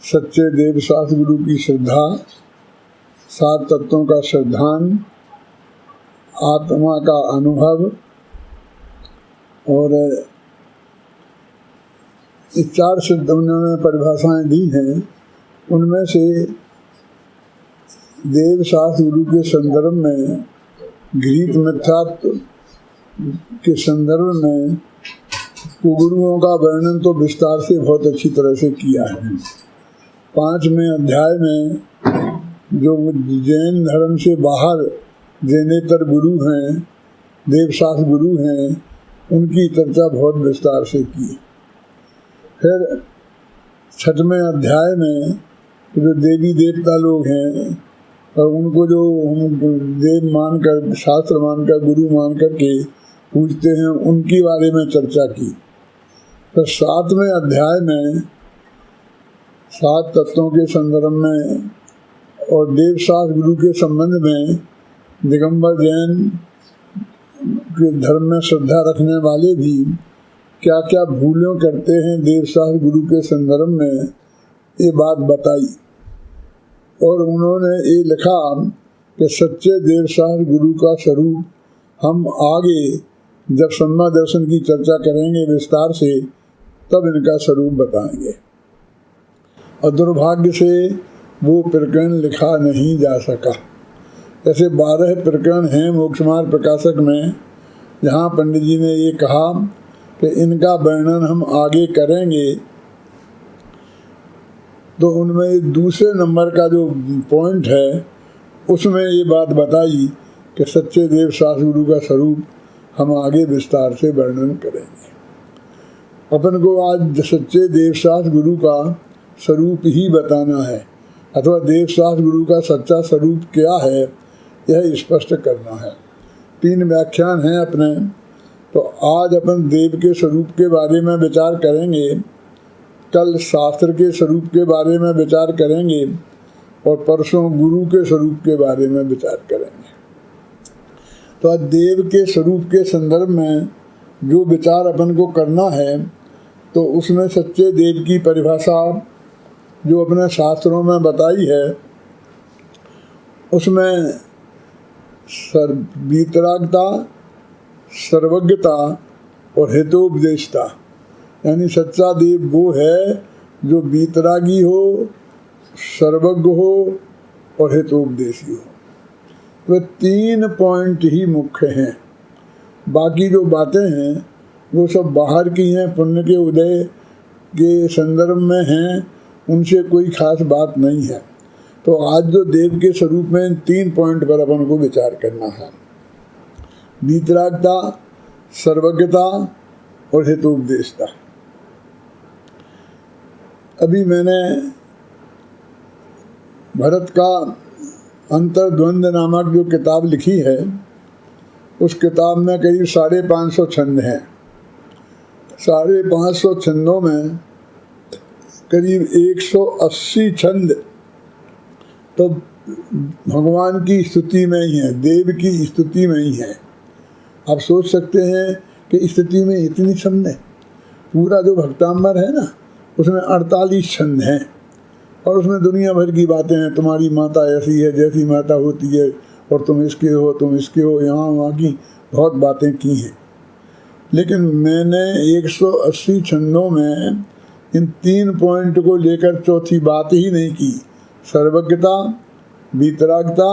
सच्चे देव शास्त्र गुरु की श्रद्धा, 7 तत्वों का श्रद्धान, आत्मा का अनुभव और ये 4 शब्द उन्होंने परिभाषाएं दी हैं। उनमें से देव शास्त्र गुरु के संदर्भ में, घृत मिथ्यात्व के संदर्भ में गुरुओं का वर्णन तो विस्तार से बहुत अच्छी तरह से किया है। 5वें अध्याय में जो जैन धर्म से बाहर जैनेतर गुरु हैं, देव शास्त्र गुरु हैं, उनकी चर्चा बहुत विस्तार से की। फिर 6वें अध्याय में जो देवी देवता लोग हैं और उनको जो हम देव मानकर, शास्त्र मानकर, गुरु मानकर के पूजते हैं, उनके बारे में चर्चा की। फिर 7वें अध्याय में 7 तत्वों के संदर्भ में और देव शास्त्र गुरु के संबंध में दिगंबर जैन के धर्म में श्रद्धा रखने वाले भी क्या क्या भूलों करते हैं देव शास्त्र गुरु के संदर्भ में, ये बात बताई। और उन्होंने ये लिखा कि सच्चे देव शास्त्र गुरु का स्वरूप हम आगे जब सम्मा दर्शन की चर्चा करेंगे विस्तार से, तब इनका स्वरूप बताएंगे। और दुर्भाग्य से वो प्रकरण लिखा नहीं जा सका। ऐसे 12 प्रकरण हैं मोक्ष मार्ग प्रकाशक में, जहाँ पंडित जी ने ये कहा कि इनका वर्णन हम आगे करेंगे। तो उनमें दूसरे नंबर का जो पॉइंट है उसमें ये बात बताई कि सच्चे देव शास्त्र गुरु का स्वरूप हम आगे विस्तार से वर्णन करेंगे। अपन को आज सच्चे देव शास्त्र गुरु का स्वरूप ही बताना है, अथवा देव शास्त्र गुरु का सच्चा स्वरूप क्या है यह स्पष्ट करना है। 3 व्याख्यान हैं अपने, तो आज अपन देव के स्वरूप के बारे में विचार करेंगे, कल शास्त्र के स्वरूप के बारे में विचार करेंगे और परसों गुरु के स्वरूप के बारे में विचार करेंगे। तो आज देव के स्वरूप के संदर्भ में जो विचार अपन को करना है, तो उसमें सच्चे देव की परिभाषा जो अपने शास्त्रों में बताई है, उसमें वीतरागता, सर्वज्ञता और हितोपदेशता, यानी सच्चा देव वो है जो वीतरागी हो, सर्वज्ञ हो और हितोपदेशी हो। तो 3 पॉइंट ही मुख्य हैं। बाकी जो बातें हैं वो सब बाहर की हैं, पुण्य के उदय के संदर्भ में हैं, उनसे कोई खास बात नहीं है। तो आज जो देव के स्वरूप में 3 पॉइंट पर अपन को विचार करना है, वीतरागता, सर्वज्ञता और हितोपदेशता। अभी मैंने भरत का अंतर्द्वंद नामक जो किताब लिखी है, उस किताब में करीब 550 छंद हैं। 550 छंदों में करीब 180 छंद तो भगवान की स्तुति में ही है, देव की स्तुति में ही है। आप सोच सकते हैं कि स्तुति में इतनी छंद है। पूरा जो भक्तांबर है ना, उसमें 48 छंद हैं और उसमें दुनिया भर की बातें हैं। तुम्हारी माता ऐसी है जैसी माता होती है, और तुम इसके हो, तुम इसके हो, यहाँ वहाँ की बहुत बातें की हैं। लेकिन मैंने 180 छंदों में इन 3 पॉइंट को लेकर चौथी बात ही नहीं की, सर्वज्ञता, वीतरागता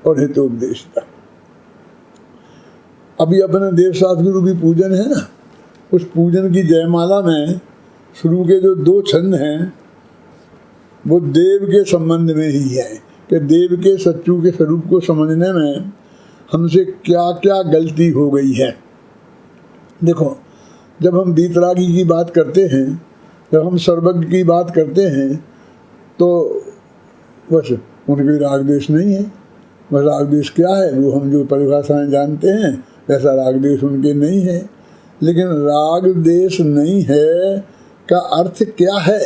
और हितोपदेशता। अभी अपने देव शास्त्र गुरु की पूजन है ना, उस पूजन की जयमाला में शुरू के जो 2 छंद हैं वो देव के संबंध में ही है कि देव के सच्चू के स्वरूप को समझने में हमसे क्या क्या गलती हो गई है। देखो, जब हम वीतरागी की बात करते हैं, जब हम सर्वज्ञ की बात करते हैं, तो बस उनके राग द्वेष नहीं है। बस राग द्वेष क्या है, वो हम जो परिभाषाएं जानते हैं वैसा राग द्वेष उनके नहीं है। लेकिन राग द्वेष नहीं है का अर्थ क्या है,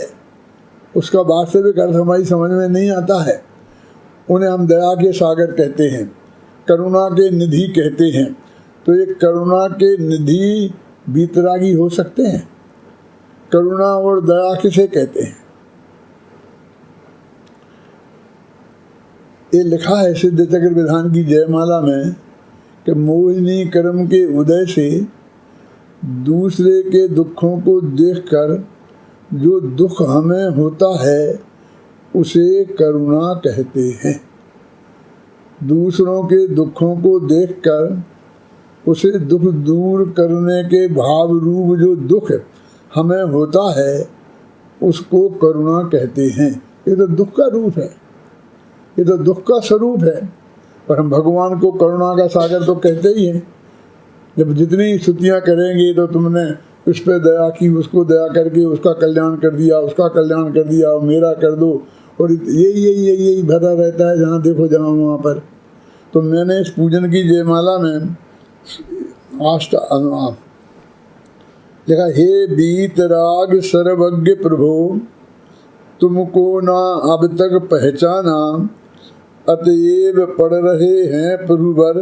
उसका वास्तविक अर्थ हमारी समझ में नहीं आता है। उन्हें हम दया के सागर कहते हैं, करुणा के निधि कहते हैं। तो ये करुणा के निधि वीतरागी हो सकते हैं? करुणा और दया किसे कहते हैं? ये लिखा है सिद्ध चक्र विधान की जयमाला में कि मोहिनी कर्म के उदय से दूसरे के दुखों को देखकर जो दुख हमें होता है उसे करुणा कहते हैं। दूसरों के दुखों को देखकर उसे दुख दूर करने के भाव रूप जो दुख हमें होता है उसको करुणा कहते हैं। ये तो दुख का रूप है, ये तो दुख का स्वरूप है, पर हम भगवान को करुणा का सागर तो कहते ही हैं। जब जितनी स्तुतियाँ करेंगे तो तुमने उस पर दया की, उसको दया करके उसका कल्याण कर दिया, उसका कल्याण कर दिया, मेरा कर दो, और यही भरा रहता है जहाँ देखो जहाँ वहाँ पर। तो मैंने इस पूजन की जयमाला में लिखा, हे बीतराग सर्वज्ञ प्रभो तुमको ना अब तक पहचाना, अतएव पड़ रहे हैं प्रभुवर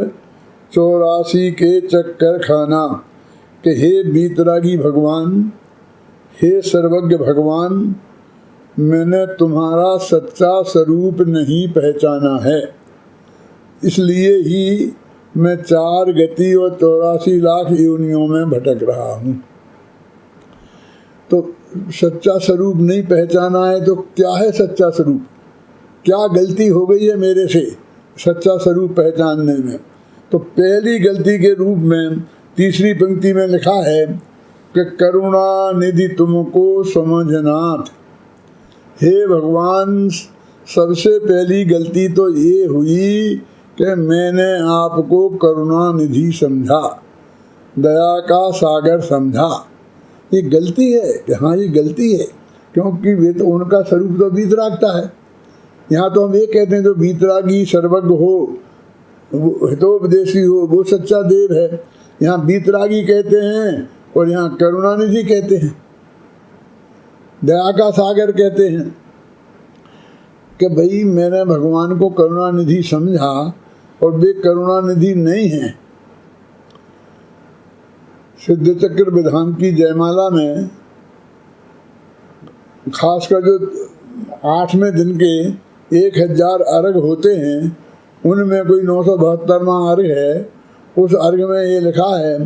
84 के चक्कर खाना। कि हे बीतरागी भगवान, हे सर्वज्ञ भगवान, मैंने तुम्हारा सच्चा स्वरूप नहीं पहचाना है, इसलिए ही मैं 4 गति और 84 लाख योनियों में भटक रहा हूँ। तो सच्चा स्वरूप नहीं पहचाना है तो क्या है सच्चा स्वरूप? क्या गलती हो गई है मेरे से सच्चा स्वरूप पहचानने में? तो पहली गलती के रूप में तीसरी पंक्ति में लिखा है कि करुणा निधि तुमको समझनाथ। हे भगवान, सबसे पहली गलती तो ये हुई कि मैंने आपको करुणा निधि समझा, दया का सागर समझा। ये गलती है कि हाँ ये गलती है, क्योंकि वे तो उनका स्वरूप तो बीतरागता है। यहाँ तो हम ये कहते हैं जो बीतरागी सर्वज्ञ हो, हितोपदेशी हो, वो सच्चा देव है। यहाँ बीतरागी कहते हैं और यहाँ करुणानिधि कहते हैं, दया का सागर कहते हैं। कि भाई मैंने भगवान को करुणानिधि समझा और वे करुणानिधि नहीं हैं। सिद्ध चक्र विधान की जयमाला में खासकर जो 8वें दिन के 1000 अर्घ होते हैं उनमें कोई 972वां अर्घ है। उस अर्घ में ये लिखा है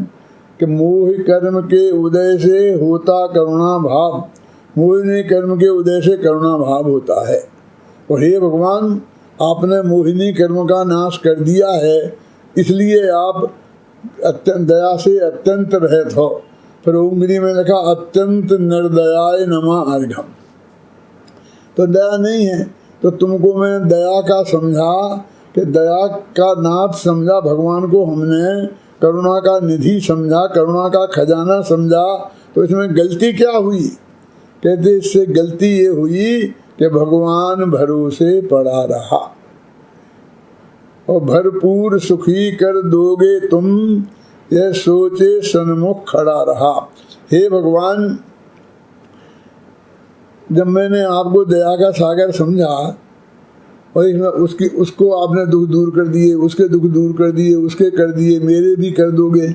कि मोहि कर्म के उदय से होता करुणा भाव, मोहिनी कर्म के उदय से करुणा भाव होता है। और हे भगवान, आपने मोहिनी कर्म का नाश कर दिया है, इसलिए आप अत्यंत दया से अत्यंत रहित हो। फिर उंगली में लिखा अत्यंत निर्दयाय नमः अर्घम। तो दया नहीं है, तो तुमको मैं दया का समझा कि दया का नाथ समझा भगवान को हमने, करुणा का निधि समझा, करुणा का खजाना समझा। तो इसमें गलती क्या हुई? कहते इससे गलती ये हुई कि भगवान भरोसे पड़ा रहा। और भरपूर सुखी कर दोगे तुम, यह सोचे सन्मुख खड़ा रहा। हे भगवान, जब मैंने आपको दया का सागर समझा और उसको आपने दुख दूर कर दिए, उसके दुख दूर कर दिए, उसके कर दिए, मेरे भी कर दोगे,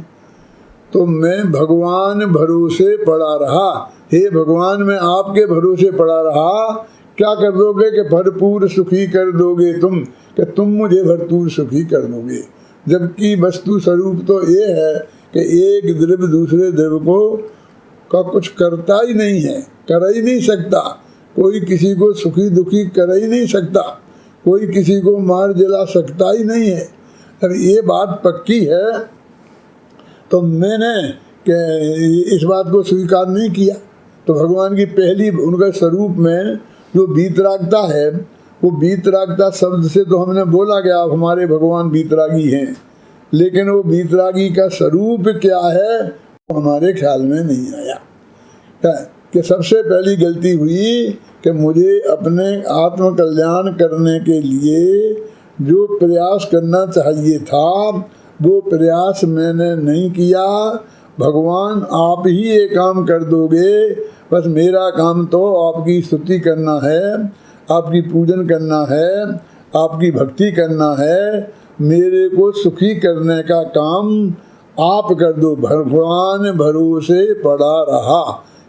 तो मैं भगवान भरोसे पड़ा रहा। हे भगवान, मैं आपके भरोसे पड़ा रहा। क्या कर दोगे? कि भरपूर सुखी कर दोगे तुम, कि तुम मुझे भरपूर सुखी कर दोगे। जबकि वस्तु स्वरूप तो ये है कि एक द्रव्य दूसरे द्रव्य को का कुछ करता ही नहीं है, कर ही नहीं सकता। कोई किसी को सुखी दुखी कर ही नहीं सकता, कोई किसी को मार जला सकता ही नहीं है। अब ये बात पक्की है तो मैंने इस बात को स्वीकार नहीं किया। तो भगवान की पहली उनका स्वरूप में जो बीतरागता है, वो बीतरागता शब्द से तो हमने बोला कि आप हमारे भगवान बीतरागी हैं, लेकिन वो बीतरागी का स्वरूप क्या है वो हमारे ख्याल में नहीं आया। कि सबसे पहली गलती हुई कि मुझे अपने आत्म कल्याण करने के लिए जो प्रयास करना चाहिए था वो प्रयास मैंने नहीं किया। भगवान आप ही ये काम कर दोगे, बस मेरा काम तो आपकी स्तुति करना है, आपकी पूजन करना है, आपकी भक्ति करना है, मेरे को सुखी करने का काम आप कर दो। भगवान भरोसे पड़ा रहा।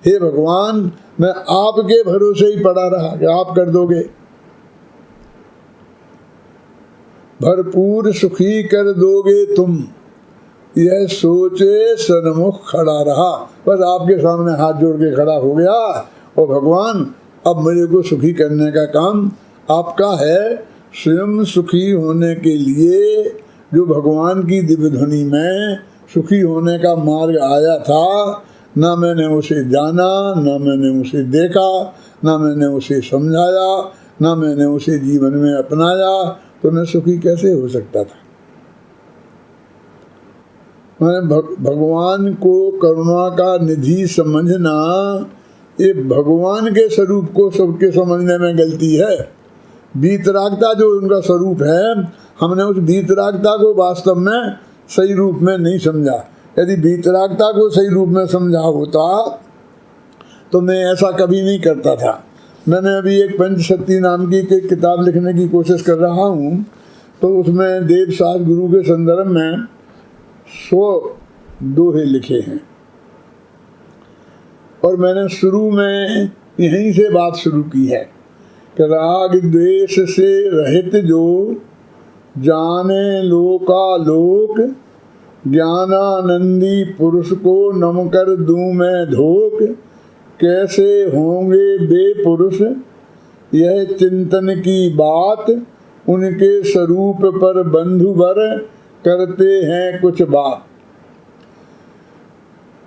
हे भगवान, मैं आपके भरोसे ही पड़ा रहा कि आप कर दोगे। भरपूर सुखी कर दोगे तुम, यह सोचे सन्मुख खड़ा रहा। बस आपके सामने हाथ जोड़ के खड़ा हो गया, और भगवान अब मेरे को सुखी करने का काम आपका है। स्वयं सुखी होने के लिए जो भगवान की दिव्य ध्वनि में सुखी होने का मार्ग आया था, ना मैंने उसे जाना, ना मैंने उसे देखा, ना मैंने उसे समझाया, ना मैंने उसे जीवन में अपनाया, तो मैं सुखी कैसे हो सकता था। मैंने भगवान को करुणा का निधि समझना, ये भगवान के स्वरूप को सबके समझने में गलती है। वीतरागता जो उनका स्वरूप है, हमने उस वीतरागता को वास्तव में सही रूप में नहीं समझा। यदि वीतरागता को सही रूप में समझा होता तो मैं ऐसा कभी नहीं करता था। मैंने अभी एक पंचशक्ति नाम की किताब लिखने की कोशिश कर रहा हूँ, तो उसमें देवसास गुरु के संदर्भ में 100 दोहे लिखे हैं, और मैंने शुरू में यहीं से बात शुरू की है कि राग द्वेष से रहित जो जाने लोकालोक, ज्ञानानंदी पुरुष को नम कर दूं मैं धोक, कैसे होंगे बेपुरुष यह चिंतन की बात, उनके स्वरूप पर बंधुवर करते हैं कुछ बात।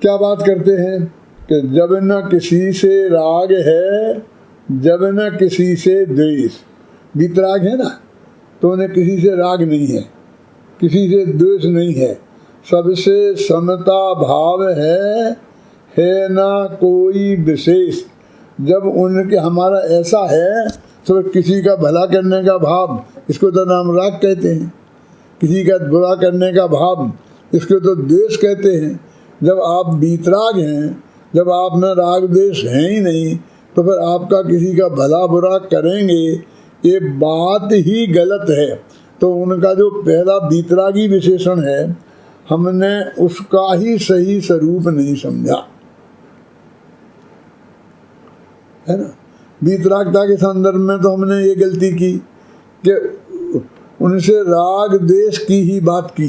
क्या बात करते हैं कि जब न किसी से राग है, जब न किसी से द्वेष। वीतराग है ना, तो उन्हें किसी से राग नहीं है, किसी से द्वेष नहीं है, सबसे समता भाव है ना कोई विशेष। जब उनके हमारा ऐसा है तो किसी का भला करने का भाव, इसको तो नाम राग कहते हैं। किसी का बुरा करने का भाव, इसको तो द्वेष कहते हैं। जब आप वीतराग हैं, जब आप में राग द्वेष हैं ही नहीं, तो फिर आपका किसी का भला बुरा करेंगे, ये बात ही गलत है। तो उनका जो पहला वीतरागी विशेषण है, हमने उसका ही सही स्वरूप नहीं समझा, है ना। वीतरागता के संदर्भ में तो हमने ये गलती की कि उनसे राग देश की ही बात की,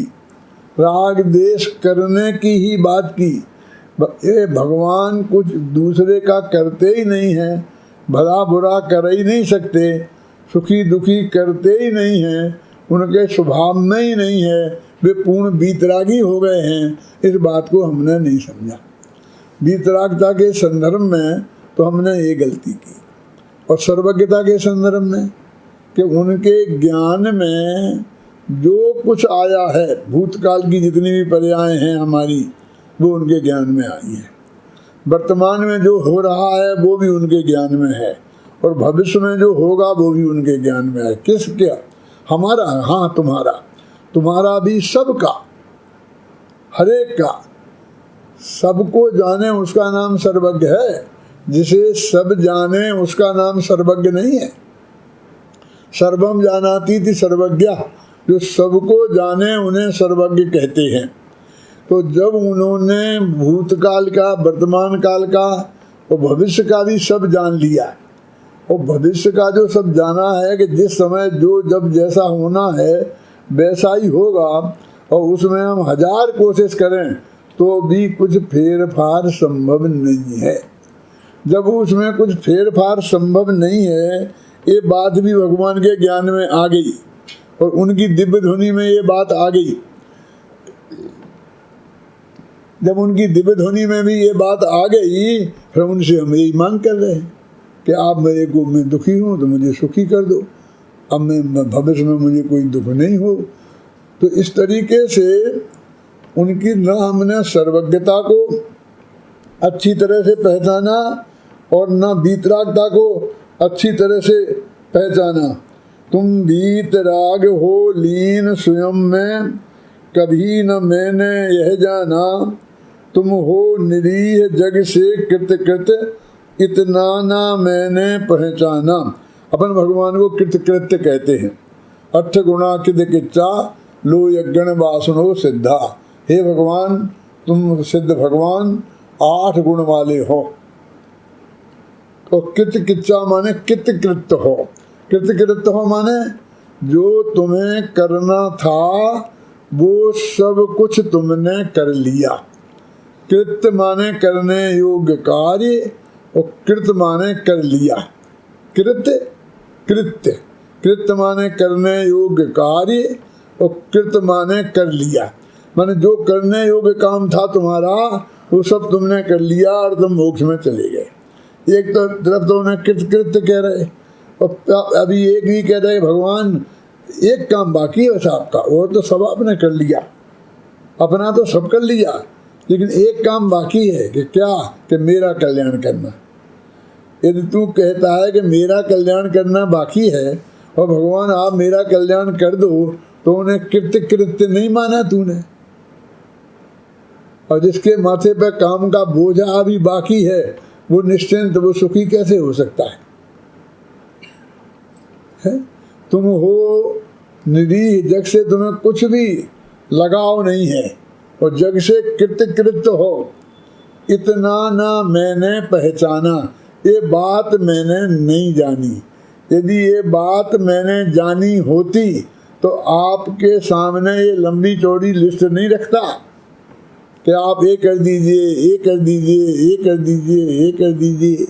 राग देश करने की ही बात की। ये भगवान कुछ दूसरे का करते ही नहीं है, भला बुरा कर ही नहीं सकते, सुखी दुखी करते ही नहीं हैं, उनके स्वभाव में ही नहीं है, वे पूर्ण वीतरागी हो गए हैं। इस बात को हमने नहीं समझा। वीतरागता के संदर्भ में तो हमने ये गलती की, और सर्वज्ञता के संदर्भ में कि उनके ज्ञान में जो कुछ आया है, भूतकाल की जितनी भी पर्यायें हैं हमारी, वो उनके ज्ञान में आई है। वर्तमान में जो हो रहा है वो भी उनके ज्ञान में है, और भविष्य में जो होगा वो भी उनके ज्ञान में है। किस क्या? हमारा? हाँ, तुम्हारा भी, सबका, हरेक का। सबको जाने उसका नाम सर्वज्ञ है, जिसे सब जाने उसका नाम सर्वज्ञ नहीं है। सर्वम जानाति इति सर्वज्ञ, जो सबको जाने उन्हें सर्वज्ञ कहते हैं। तो जब उन्होंने भूतकाल का, वर्तमान काल का और भविष्य का भी सब जान लिया, और भविष्य का जो सब जाना है कि जिस समय जो जब जैसा होना है वैसा ही होगा, और उसमें हम 1000 कोशिश करें तो भी कुछ फेरफार संभव नहीं है। जब उसमें कुछ फेरफार संभव नहीं है, ये बात भी भगवान के ज्ञान में आ गई, और उनकी दिव्य ध्वनि में ये बात आ गई। जब उनकी दिव्य ध्वनि में भी ये बात आ गई, फिर उनसे हम यही मांग कर रहे हैं कि आप मेरे को, मैं दुखी हूँ तो मुझे सुखी कर दो, अब मैं भविष्य में मुझे कोई दुख नहीं हो। तो इस तरीके से उनकी न हमने सर्वज्ञता को अच्छी तरह से पहचाना, और न वीतरागता को अच्छी तरह से पहचाना। तुम वीतराग हो लीन स्वयं में, कभी न मैंने यह जाना, तुम हो निरीह जग से कृत, इतना ना मैंने पहचाना। अपन भगवान को कृत्य कहते हैं। 8 गुणा किद किच्चा लो यज्ञ वासनो सिद्धा। हे भगवान, तुम सिद्ध भगवान 8 गुण वाले हो। और कृत किच्चा माने कृत कृत्य हो। कृत कृत्य हो माने जो तुम्हें करना था वो सब कुछ तुमने कर लिया। कृत्य माने करने योग्य कार्य और कृत माने कर लिया। कृत्य कृत्य कृत्य माने करने योग्य कार्य और कृत माने कर लिया। माने जो करने योग्य काम था तुम्हारा वो सब तुमने कर लिया और तुम मोक्ष में चले गए। एक तो तरफ तो उन्हें कृत कृत्य कह रहे और अभी एक भी कह रहे भगवान एक काम बाकी है बस आपका, वो तो सब आपने कर लिया, अपना तो सब कर लिया, लेकिन एक काम बाकी है कि क्या, कि मेरा कल्याण करना। यदि तू कहता है कि मेरा कल्याण करना बाकी है और भगवान आप मेरा कल्याण कर दो, तो उन्हें कृत्य कृत्य नहीं माना तूने। और जिसके माथे पर काम का बोझा अभी बाकी है वो निश्चिंत, वो सुखी कैसे हो सकता है? तुम हो निधि, जग से तुम्हें कुछ भी लगाव नहीं है और जग से कृत्य कृत्य हो। इतना ना मैंने पहचाना, ये बात मैंने नहीं जानी। यदि ये बात मैंने जानी होती तो आपके सामने ये लंबी चौड़ी लिस्ट नहीं रखता कि आप ये कर दीजिए, ये कर दीजिए, ये कर दीजिए, ये कर दीजिए।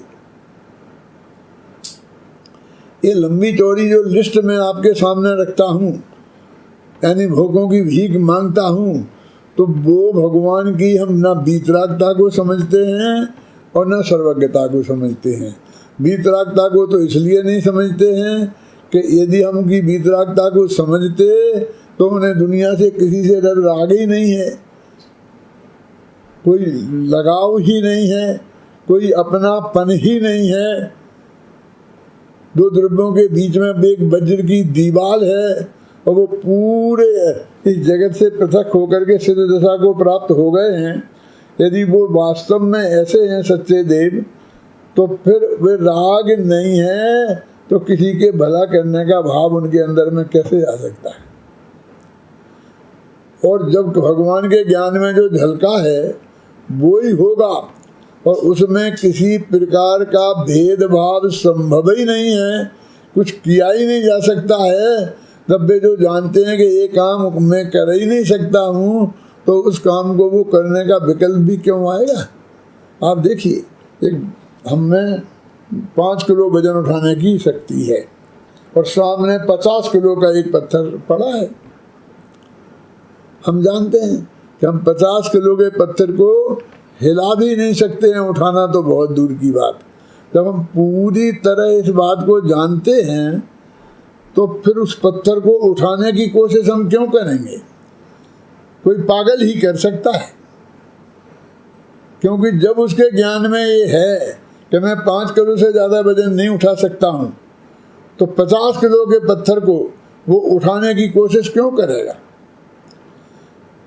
ये लंबी चौड़ी जो लिस्ट मैं आपके सामने रखता हूँ, यानी भोगों की भीख मांगता हूँ, तो वो भगवान की हम ना वीतरागता को समझते हैं और ना सर्वज्ञता को समझते हैं। वीतरागता को तो इसलिए नहीं समझते हैं कि यदि हम उनकी वीतरागता को समझते तो उन्हें दुनिया से किसी से डर राग ही नहीं है, कोई लगाव ही नहीं है, कोई अपनापन ही नहीं है। दो द्रव्यों के बीच में एक वज्र की दीवार है और वो पूरे इस जगत से पृथक होकर के सिद्ध दशा को प्राप्त हो गए हैं। यदि वो वास्तव में ऐसे हैं सच्चे देव, तो फिर वे राग नहीं है तो किसी के भला करने का भाव उनके अंदर में कैसे आ सकता है? और जब भगवान के ज्ञान में जो झलका है वो ही होगा और उसमें किसी प्रकार का भेदभाव संभव ही नहीं है, कुछ किया ही नहीं जा सकता है। जब वे जो जानते हैं कि ये काम मैं कर ही नहीं सकता हूँ, तो उस काम को वो करने का विकल्प भी क्यों आएगा? आप देखिए, एक हमें 5 किलो वजन उठाने की शक्ति है और सामने 50 किलो का एक पत्थर पड़ा है। हम जानते हैं कि हम 50 किलो के पत्थर को हिला भी नहीं सकते हैं, उठाना तो बहुत दूर की बात। जब हम पूरी तरह इस बात को जानते हैं तो फिर उस पत्थर को उठाने की कोशिश हम क्यों करेंगे? कोई पागल ही कर सकता है, क्योंकि जब उसके ज्ञान में ये है कि मैं 5 किलो से ज़्यादा वजन नहीं उठा सकता हूँ, तो 50 किलो के पत्थर को वो उठाने की कोशिश क्यों करेगा?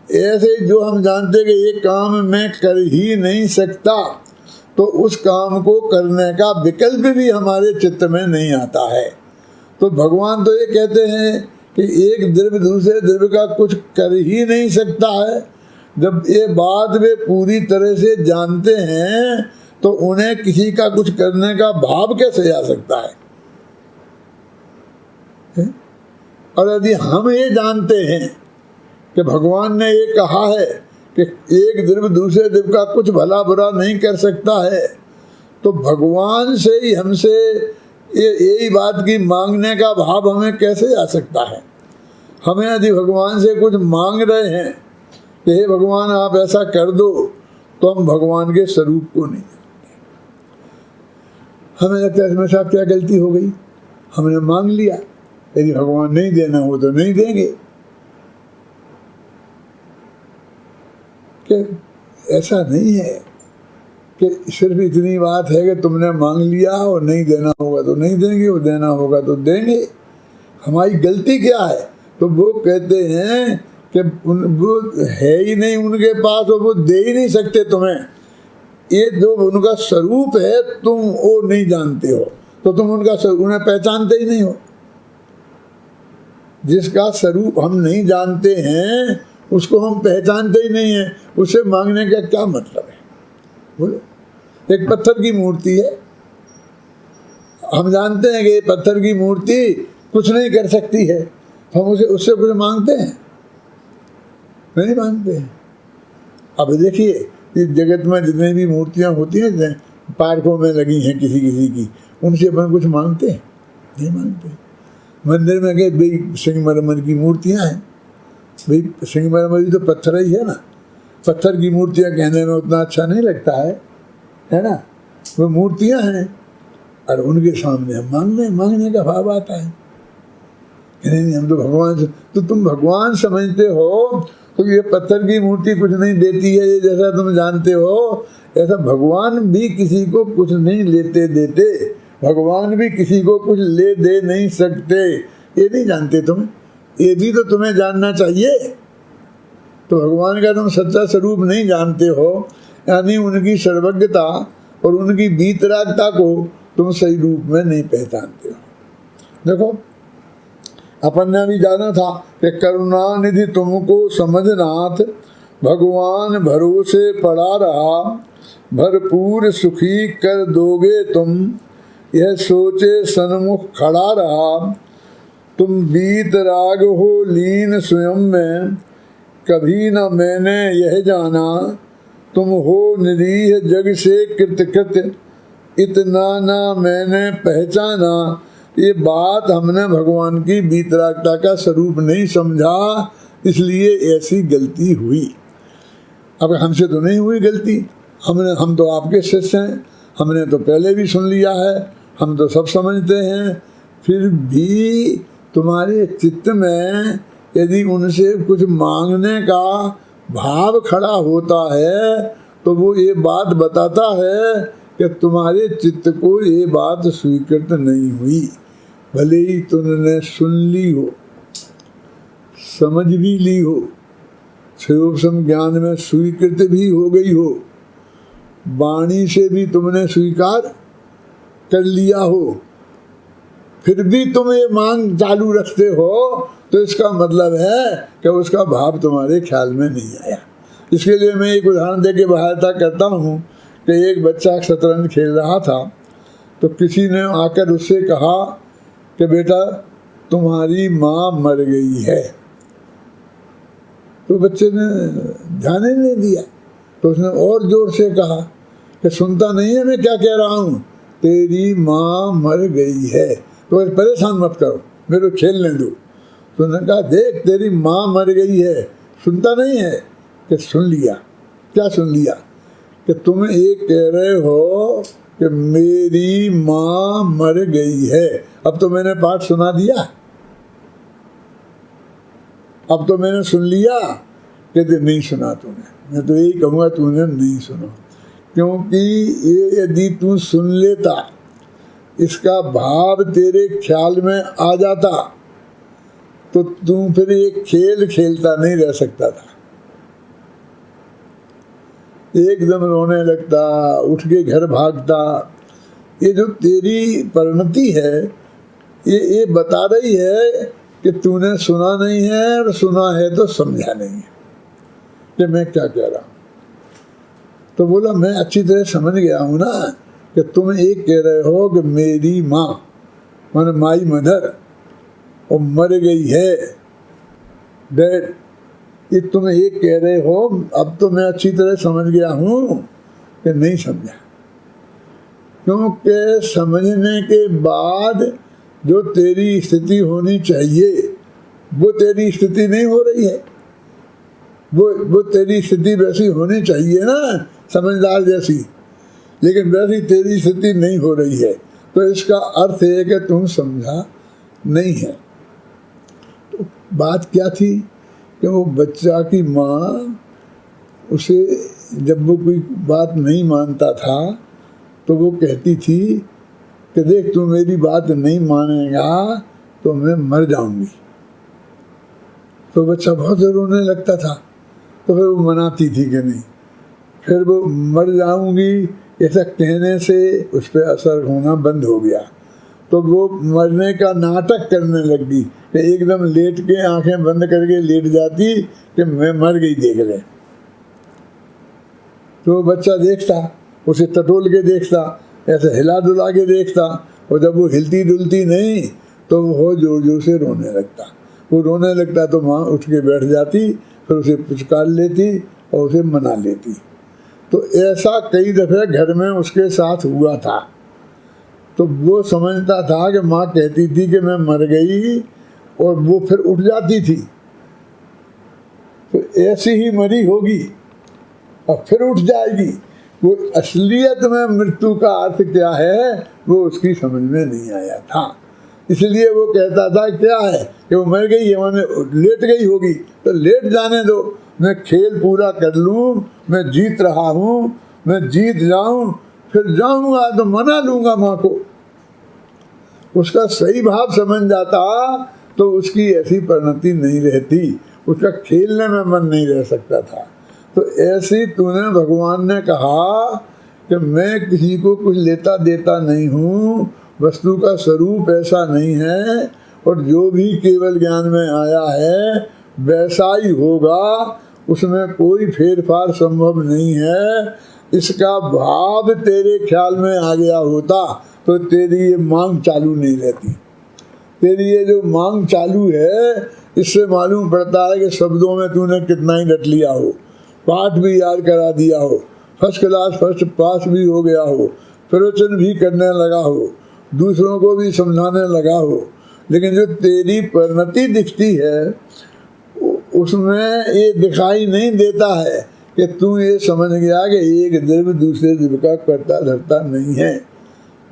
ऐसे जो हम जानते कि ये काम मैं कर ही नहीं सकता, तो उस काम को करने का विकल्प भी हमारे चित्त में नहीं आता है। तो भगवान तो ये कहते हैं कि एक द्रव्य दूसरे द्रव्य का कुछ कर ही नहीं सकता है। जब ये बात वे पूरी तरह से जानते हैं तो उन्हें किसी का कुछ करने का भाव कैसे आ सकता है? और यदि हम ये जानते हैं कि भगवान ने ये कहा है कि एक द्रव्य दूसरे द्रव्य का कुछ भला बुरा नहीं कर सकता है, तो भगवान से ही हमसे यही बात की मांगने का भाव हमें कैसे आ सकता है? हमें यदि भगवान से कुछ मांग रहे हैं कि हे भगवान आप ऐसा कर दो, तो हम भगवान के स्वरूप को नहीं जानते। हमें लगता है इसमें साहब क्या गलती हो गई, हमने मांग लिया, यदि भगवान नहीं देना हो तो नहीं देंगे। कि ऐसा नहीं है कि सिर्फ इतनी बात है कि तुमने मांग लिया और नहीं देना होगा तो नहीं देंगे, और देना होगा तो देंगे। हमारी गलती क्या है? तो वो कहते हैं कि वो है ही नहीं उनके पास और वो दे ही नहीं सकते तुम्हें। ये जो उनका स्वरूप है तुम वो नहीं जानते हो, तो तुम उनका उन्हें पहचानते ही नहीं हो। जिसका स्वरूप हम नहीं जानते हैं उसको हम पहचानते ही नहीं है, उससे मांगने का क्या मतलब है? बोलो। एक पत्थर की मूर्ति है, हम जानते हैं कि ये पत्थर की मूर्ति कुछ नहीं कर सकती है, हम उसे उससे कुछ मांगते हैं? नहीं मांगते हैं। अब देखिए इस जगत में जितनी भी मूर्तियां होती हैं, पार्कों में लगी हैं किसी किसी की, उनसे अपन कुछ मांगते हैं? नहीं मांगते। मंदिर में गए, भाई संगमरमर की मूर्तियां हैं, भाई संगमरमर भी तो पत्थर ही है ना, पत्थर की मूर्तियां कहने में उतना अच्छा नहीं लगता है ना, वो मूर्तियां हैं और उनके सामने हम मांगने का भाव आता है। नहीं हम तो भगवान से, तो तुम भगवान समझते हो तो ये पत्थर की मूर्ति कुछ नहीं देती है, ये जैसा तुम जानते हो, ऐसा भगवान भी किसी को कुछ नहीं लेते देते, भगवान भी किसी को कुछ ले दे नहीं सकते। ये नहीं जानते तुम? ये भी तो तुम्हें जानना चाहिए। तो भगवान का तुम सच्चा स्वरूप नहीं जानते हो, यानी उनकी सर्वज्ञता और उनकी वीतरागता को तुम सही रूप में नहीं पहचानते हो। देखो अपन ने अभी जाना था कि करुणा निधि तुमको समझनाथ, भगवान भरोसे पड़ा रहा, भरपूर सुखी कर दोगे तुम, यह सोचे सन्मुख खड़ा रहा। तुम वीतराग हो लीन स्वयं में, कभी न मैंने यह जाना, तुम हो निरीह जग से कृत, इतना ना मैंने पहचाना। ये बात हमने भगवान की वीतरागता का स्वरूप नहीं समझा, इसलिए ऐसी गलती हुई। अब हमसे तो नहीं हुई गलती, हम तो आपके शिष्य हैं, हमने तो पहले भी सुन लिया है, हम तो सब समझते हैं। फिर भी तुम्हारे चित्त में यदि उनसे कुछ मांगने का भाव खड़ा होता है तो वो ये बात बताता है कि तुम्हारे चित्त को ये बात स्वीकृत नहीं हुई। भले ही तुमने सुन ली हो, समझ भी ली हो, क्षयोपम ज्ञान में स्वीकृत भी हो गई हो, वाणी से भी तुमने स्वीकार कर लिया हो, फिर भी तुम ये मांग चालू रखते हो, तो इसका मतलब है कि उसका भाव तुम्हारे ख्याल में नहीं आया। इसके लिए मैं एक उदाहरण दे के बहायता करता हूँ कि एक बच्चा शतरंज खेल रहा था, तो किसी ने आकर उससे कहा कि बेटा तुम्हारी माँ मर गई है। तो बच्चे ने ध्यान ही नहीं दिया, तो उसने और जोर से कहा कि सुनता नहीं है मैं क्या कह रहा हूँ, तेरी माँ मर गई है। तो परेशान मत करो, मेरे को खेलने दो। तो उन्होंने कहा देख तेरी माँ मर गई है, सुनता नहीं है? कि सुन लिया। क्या सुन लिया? कि तुम ये कह रहे हो कि मेरी माँ मर गई है। अब तो मैंने पाठ सुना दिया, अब तो मैंने सुन लिया। कहते नहीं सुना तूने, मैं तो यही कहूँगा तूने नहीं सुना, क्योंकि ये यदि तू सुन लेता, इसका भाव तेरे ख्याल में आ जाता, तो तू फिर एक खेल खेलता नहीं रह सकता था। एकदम रोने लगता, उठ के घर भागता। ये जो तेरी परिणति है, ये बता रही है कि तूने सुना नहीं है, और सुना है तो समझा नहीं है कि मैं क्या कह रहा हूँ। तो बोला मैं अच्छी तरह समझ गया हूँ ना कि तुम एक कह रहे हो कि मेरी माँ माने माई मदर वो मर गई है, डैड, ये तुम एक कह रहे हो। अब तो मैं अच्छी तरह समझ गया हूँ कि नहीं समझा, क्योंकि समझने के बाद जो तेरी स्थिति होनी चाहिए वो तेरी स्थिति नहीं हो रही है। वो तेरी स्थिति वैसी होनी चाहिए ना, समझदार जैसी, लेकिन वैसी तेरी स्थिति नहीं हो रही है। तो इसका अर्थ है कि तुम समझा नहीं है। तो बात क्या थी कि वो बच्चा की माँ उसे जब वो कोई बात नहीं मानता था तो वो कहती थी कि देख तू मेरी बात नहीं मानेगा तो मैं मर जाऊंगी। तो बच्चा बहुत रोने लगता था, तो फिर वो मनाती थी कि नहीं। फिर वो मर जाऊंगी ऐसा कहने से उस पर असर होना बंद हो गया, तो वो मरने का नाटक करने लगी कि एकदम लेट के आंखें बंद करके लेट जाती कि मैं मर गई, देख ले। तो बच्चा देखता, उसे टटोल के देखता, ऐसे हिला डुला के देखता, और जब वो हिलती डुलती नहीं तो वो जोर जोर से रोने लगता। वो रोने लगता तो माँ उठ के बैठ जाती, फिर उसे पुचकार लेती और उसे मना लेती। तो ऐसा कई दफ़े घर में उसके साथ हुआ था। तो वो समझता था कि माँ कहती थी कि मैं मर गई, और वो फिर उठ जाती थी, तो ऐसी ही मरी होगी और फिर उठ जाएगी। वो असलियत में मृत्यु का अर्थ क्या है वो उसकी समझ में नहीं आया था। इसलिए वो कहता था क्या है कि वो मर गई है, मैंने लेट गई होगी तो लेट जाने दो, मैं खेल पूरा कर लूँ, मैं जीत रहा हूँ, मैं जीत जाऊँ, फिर जाऊँगा तो मना लूँगा माँ को। उसका सही भाव समझ जाता तो उसकी ऐसी परिणति नहीं रहती, उसका खेलने में मन नहीं रह सकता था। तो ऐसी तूने भगवान ने कहा कि मैं किसी को कुछ लेता देता नहीं हूँ, वस्तु का स्वरूप ऐसा नहीं है, और जो भी केवल ज्ञान में आया है वैसा ही होगा, उसमें कोई फेरफार संभव नहीं है। इसका भाव तेरे ख्याल में आ गया होता तो तेरी ये मांग चालू नहीं रहती। तेरी ये जो मांग चालू है इससे मालूम पड़ता है कि शब्दों में तूने कितना ही रट लिया हो, पाठ भी याद करा दिया हो, फर्स्ट क्लास फर्स्ट पास भी हो गया हो, प्रवचन भी करने लगा हो, दूसरों को भी समझाने लगा हो, लेकिन जो तेरी परिणति दिखती है उसमें ये दिखाई नहीं देता है कि तू ये समझ गया कि एक द्रव्य दूसरे द्रव्य का करता धरता नहीं है।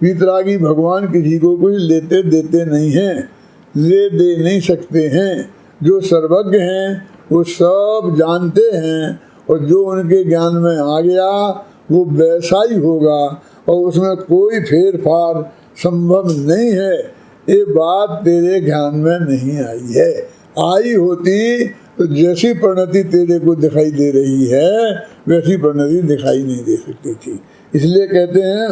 वीतरागी भगवान किसी को कुछ लेते देते नहीं हैं, ले दे नहीं सकते हैं। जो सर्वज्ञ हैं वो सब जानते हैं, और जो उनके ज्ञान में आ गया वो वैसा ही होगा, और उसमें कोई फेर फार संभव नहीं है। ये बात तेरे ज्ञान में नहीं आई है। आई होती तो जैसी परिणति तेरे को दिखाई दे रही है वैसी परिणति दिखाई नहीं दे सकती थी। इसलिए कहते हैं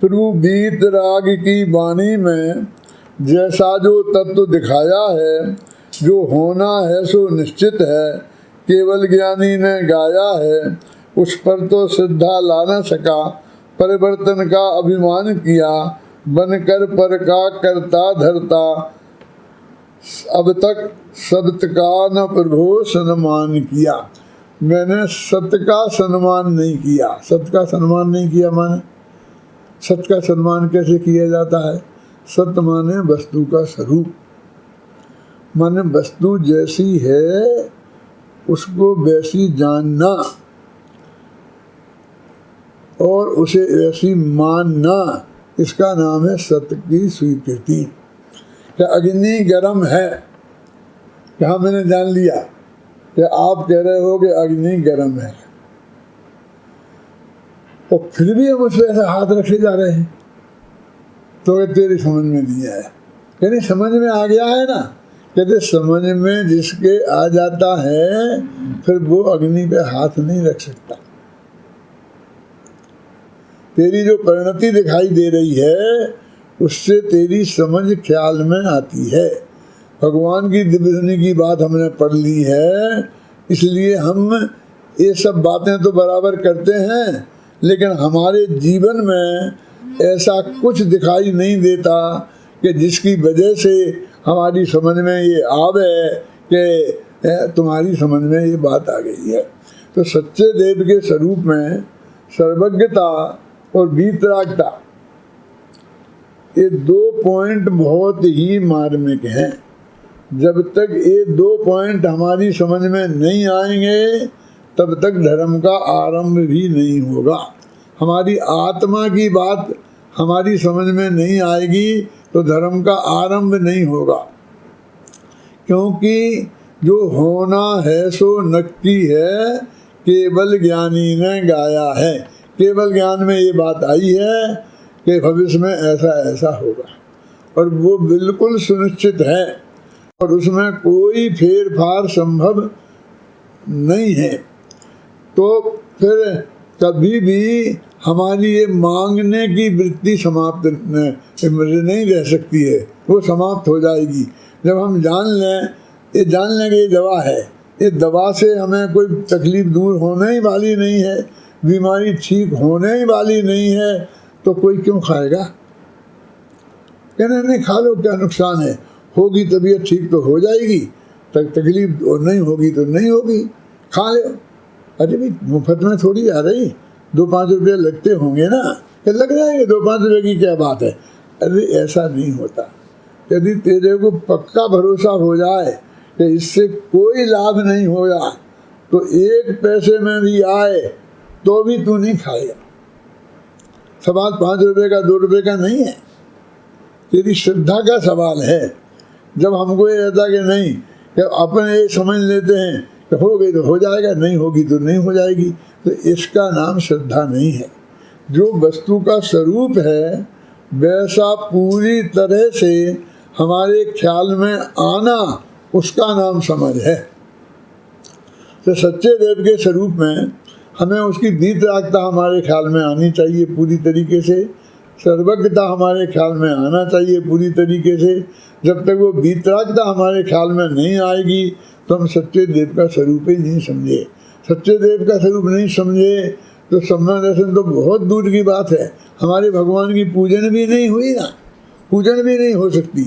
प्रभु वीतराग की वाणी में जैसा जो तत्व दिखाया है, जो होना है सो निश्चित है, केवल ज्ञानी ने गाया है, उस पर तो श्रद्धा ला न सका, परिवर्तन का अभिमान किया, बनकर पर का करता धरता, अब तक सत्य का न प्रभु सम्मान किया। मैंने सत्य का सम्मान नहीं किया। सत्य का सम्मान नहीं किया माने सत्य का सम्मान कैसे किया जाता है? सत्य माने वस्तु का स्वरूप, माने वस्तु जैसी है उसको वैसी जानना और उसे ऐसी मानना, इसका नाम है सत्य की स्वीकृति। क्या अग्नि गर्म है? क्या मैंने जान लिया कि आप कह रहे हो कि अग्नि गर्म है, और फिर भी हम उसमें ऐसे हाथ रखे जा रहे हैं, तो तेरी समझ में नहीं आया। यानी समझ में आ गया है ना। कहते समझ में जिसके आ जाता है फिर वो अग्नि पे हाथ नहीं रख सकता। तेरी जो परिणति दिखाई दे रही है उससे तेरी समझ ख्याल में आती है। भगवान की दिव्यधुनी की बात हमने पढ़ ली है, इसलिए हम ये सब बातें तो बराबर करते हैं, लेकिन हमारे जीवन में ऐसा कुछ दिखाई नहीं देता कि जिसकी वजह से हमारी समझ में ये आवे कि तुम्हारी समझ में ये बात आ गई है। तो सच्चे देव के स्वरूप में सर्वज्ञता और वीतरागता, ये 2 पॉइंट बहुत ही मार्मिक हैं। जब तक ये 2 पॉइंट हमारी समझ में नहीं आएंगे तब तक धर्म का आरंभ भी नहीं होगा। हमारी आत्मा की बात हमारी समझ में नहीं आएगी तो धर्म का आरंभ नहीं होगा, क्योंकि जो होना है सो नक्की है, केवल ज्ञानी ने गाया है। केवल ज्ञान में ये बात आई है कि भविष्य में ऐसा ऐसा होगा, और वो बिल्कुल सुनिश्चित है, और उसमें कोई फेर फार संभव नहीं है। तो फिर कभी भी हमारी ये मांगने की वृत्ति समाप्त नहीं रह सकती है, वो समाप्त हो जाएगी जब हम जान लें, ये जान लेंगे ये दवा है, ये दवा से हमें कोई तकलीफ दूर होने ही वाली नहीं है, बीमारी ठीक होने ही वाली नहीं है, तो कोई क्यों खाएगा? कहने नहीं खा लो, क्या नुकसान है, होगी तबीयत ठीक तो हो जाएगी, तकलीफ और नहीं होगी तो नहीं होगी, खा लो। अरे भाई मुफ्त में थोड़ी आ रही, 2-5 रुपये लगते होंगे ना, कि लग जाएंगे, 2-5 रुपये की क्या बात है। अरे ऐसा नहीं होता। यदि तेरे को पक्का भरोसा हो जाए कि इससे कोई लाभ नहीं होगा, तो 1 पैसे में भी आए तो भी तू नहीं खाएगा। सवाल 5 रुपये का 2 रुपये का नहीं है, तेरी श्रद्धा का सवाल है। जब हमको ये रहता कि नहीं, कि अपन ये समझ लेते हैं कि हो गई तो हो जाएगा, नहीं होगी तो नहीं हो जाएगी, तो इसका नाम श्रद्धा नहीं है। जो वस्तु का स्वरूप है वैसा पूरी तरह से हमारे ख्याल में आना, उसका नाम समझ है। तो सच्चे देव के स्वरूप में हमें उसकी वीतरागता हमारे ख्याल में आनी चाहिए पूरी तरीके से, सर्वज्ञता हमारे ख्याल में आना चाहिए पूरी तरीके से। जब तक वो वीतरागता हमारे ख्याल में नहीं आएगी तो हम सच्चे देव का स्वरूप ही नहीं समझे। सच्चे देव का स्वरूप नहीं समझे तो सम्मान दर्शन तो बहुत दूर की बात है। हमारे भगवान की पूजन भी नहीं हुई ना, पूजन भी नहीं हो सकती,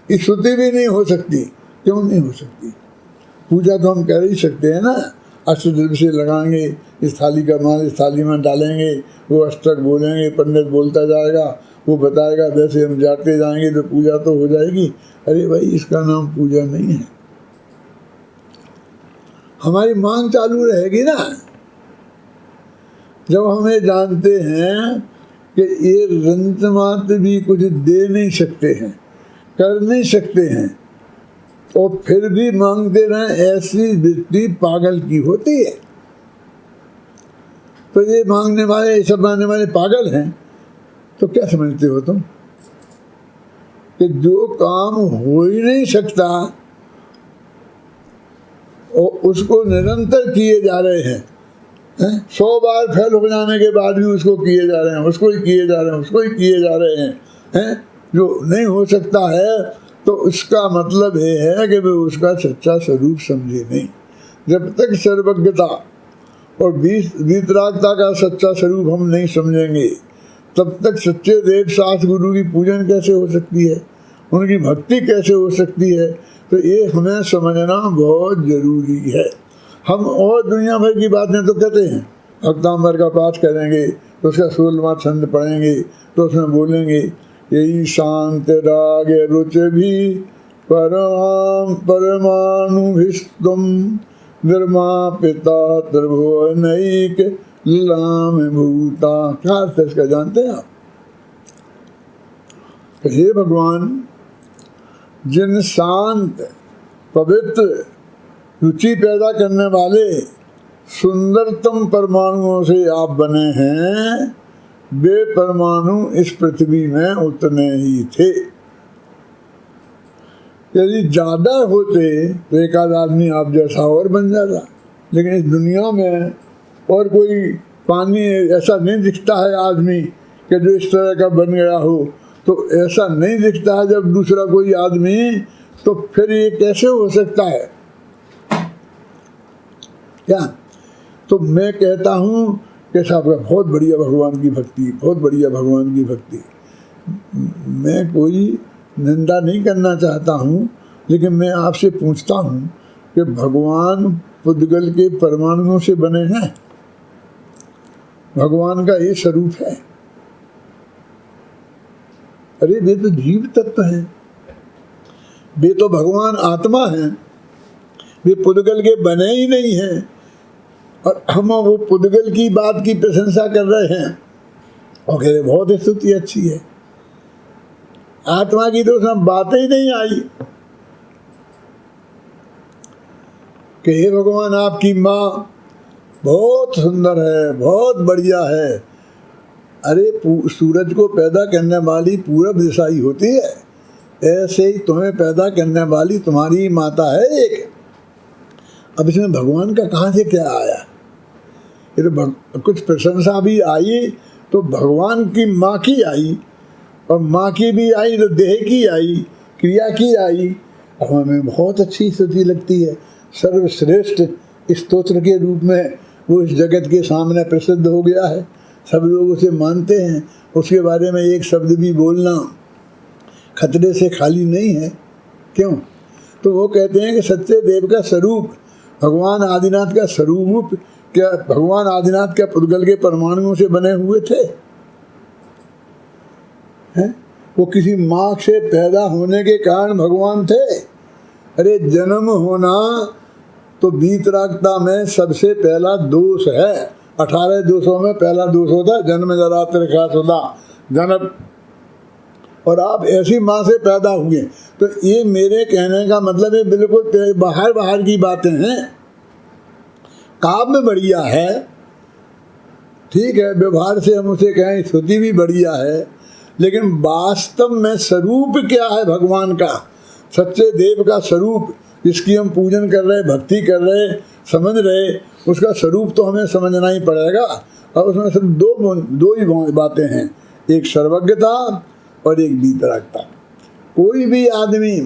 स्तुति भी नहीं हो सकती। क्यों नहीं हो सकती? पूजा तो हम कर ही सकते हैं ना, अष्टद्रव्य से लगाएंगे, इस थाली का माल इस थाली में डालेंगे, वो अष्टक बोलेंगे, पंडित बोलता जाएगा, वो बताएगा, वैसे हम जाते जाएंगे तो पूजा तो हो जाएगी। अरे भाई इसका नाम पूजा नहीं है। हमारी मांग चालू रहेगी ना। जब हमें जानते हैं कि ये रंत मात्र भी कुछ दे नहीं सकते हैं, कर नहीं सकते हैं, और फिर भी मांगते रहें, ऐसी वृत्ति पागल की होती है। तो ये मांगने वाले, ये सब मांगने वाले पागल हैं। तो क्या समझते हो तुम कि जो काम हो ही नहीं सकता और उसको निरंतर किए जा रहे हैं, 100 बार फेल हो जाने के बाद भी उसको किए जा रहे हैं, उसको ही किए जा रहे हैं, उसको ही किए जा रहे हैं, जो नहीं हो सकता है, तो उसका मतलब ये है कि वे उसका सच्चा स्वरूप समझे नहीं। जब तक सर्वज्ञता और वीतरागता का सच्चा स्वरूप हम नहीं समझेंगे, तब तक सच्चे देव शास्त्र गुरु की पूजन कैसे हो सकती है, उनकी भक्ति कैसे हो सकती है। तो ये हमें समझना बहुत जरूरी है। हम और दुनिया भर की बातें तो कहते हैं, भक्तांबर का पाठ करेंगे तो उसका 16वां छंद पढ़ेंगे तो उसमें बोलेंगे, यही शांत राग रुच भी परमाणुभिस्तुम निर्मापिता त्रिभुवनैक लीलाम भूता। क्या अर्थ है इसका जानते हैं आप? हे भगवान, जिन शांत पवित्र रुचि पैदा करने वाले सुंदरतम परमाणुओं से आप बने हैं, वे परमाणु इस पृथ्वी में उतने ही थे। यदि ज्यादा होते तो एक आध आदमी आप जैसा और बन जाता, लेकिन इस दुनिया में और कोई पानी ऐसा नहीं दिखता है आदमी कि जो इस तरह का बन गया हो। तो ऐसा नहीं दिखता है जब दूसरा कोई आदमी, तो फिर ये कैसे हो सकता है? क्या? तो मैं कहता हूँ कि साहब बहुत बढ़िया भगवान की भक्ति, बहुत बढ़िया भगवान की भक्ति। मैं कोई निंदा नहीं करना चाहता हूँ, लेकिन मैं आपसे पूछता हूँ कि भगवान पुद्गल के परमाणुओं से बने हैं? भगवान का ये स्वरूप है? अरे वे तो जीव तत्व हैं, वे तो भगवान आत्मा हैं, वे पुद्गल के बने ही नहीं हैं। और हम वो पुद्गल की बात की प्रशंसा कर रहे हैं और कह रहे बहुत स्तुति अच्छी है। आत्मा की तो उसमें बात ही नहीं आई कि हे भगवान आपकी माँ बहुत सुंदर है, बहुत बढ़िया है। अरे सूरज को पैदा करने वाली पूरब दिशा ही होती है, ऐसे ही तुम्हें पैदा करने वाली तुम्हारी माता है एक। अब इसमें भगवान का कहाँ से क्या आया? ये तो कुछ प्रशंसा भी आई तो भगवान की माँ की आई, और माँ की भी आई तो देह की आई, क्रिया की आई। अब हमें बहुत अच्छी स्तुति लगती है। सर्वश्रेष्ठ स्तोत्र के रूप में वो इस जगत के सामने प्रसिद्ध हो गया है, सब लोग उसे मानते हैं। उसके बारे में एक शब्द भी बोलना खतरे से खाली नहीं है। क्यों? तो वो कहते हैं कि सच्चे देव का स्वरूप, भगवान आदिनाथ का स्वरूप क्या, भगवान आदिनाथ क्या पुद्गल के परमाणुओं से बने हुए थे? हैं? वो किसी माँ से पैदा होने के कारण भगवान थे? अरे जन्म होना तो वीतरागता में सबसे पहला दोष है। 18 दोषों में पहला दोष होता है जन्म जरा त्रिखा सुधा जन्म। और आप ऐसी माँ से पैदा हुए, तो ये मेरे कहने का मतलब है बिल्कुल बाहर की बातें हैं। काव्य बढ़िया है, ठीक है, व्यवहार से हम उसे कहें स्तुति भी बढ़िया है, लेकिन वास्तव में स्वरूप क्या है भगवान का, सच्चे देव का स्वरूप जिसकी हम पूजन कर रहे, भक्ति कर रहे, समझ रहे, उसका स्वरूप तो हमें समझना ही पड़ेगा। और उसमें सिर्फ दो ही बातें हैं, एक सर्वज्ञता और एक वीतरागता। कोई भी आदमी